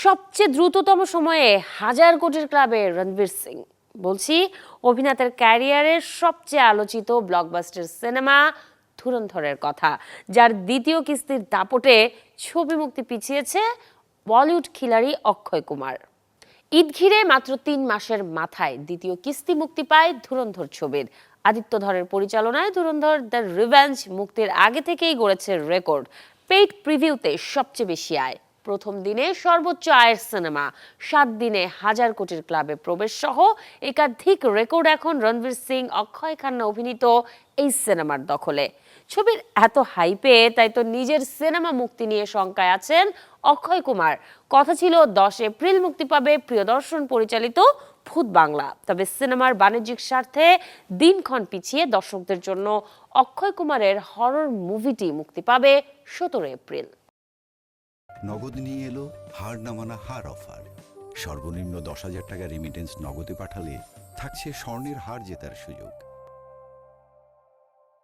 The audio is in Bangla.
সবচেয়ে দ্রুততম সময়ে 1,000 কোটির ক্লাবে রণবীর সিং। বলছি অভিনেতার ক্যারিয়ারের সবচেয়ে আলোচিত ব্লকবাস্টার সিনেমা ধুরন্ধরের কথা, যার দ্বিতীয় কিস্তির দাপটে ছবি মুক্তি পিছিয়েছে বলিউড খিলাড়ি অক্ষয় কুমার। ঈদ ঘিরে মাত্র 3 মাসের মাথায় দ্বিতীয় কিস্তি মুক্তি পায় ধুরন্ধর ছবির। আদিত্য ধরের পরিচালনায় ধুরন্ধর দ্য রিভেঞ্জ মুক্তির আগে থেকেই গড়েছে রেকর্ড। পেইড প্রিভিউতে সবচেয়ে বেশি আয়, প্রথম দিনে সর্বোচ্চ আয়ের সিনেমা, 7 দিনে 1,000 কোটির ক্লাবে প্রবেশ সহ একাধিক রেকর্ড এখন রণবীর সিং অক্ষয় খান্না অভিনীত এই সিনেমার দখলে। ছবির এত হাইপে তাই তো নিজের সিনেমা মুক্তি নিয়ে শঙ্কায় আছেন অক্ষয় কুমার। কথা ছিল 10 এপ্রিল মুক্তি পাবে প্রিয়দর্শন পরিচালিত ভূত বাংলা, তবে সিনেমার বাণিজ্যিক স্বার্থে দিনক্ষণ পিছিয়ে দর্শকদের জন্য অক্ষয় কুমারের হরর মুভিটি মুক্তি পাবে 17 এপ্রিল। নগদ নিয়ে এলো হার না মানা হার অফার। সর্বনিম্ন 10,000 টাকা রেমিটেন্স নগদে পাঠালে থাকছে স্বর্ণের হার জেতার সুযোগ।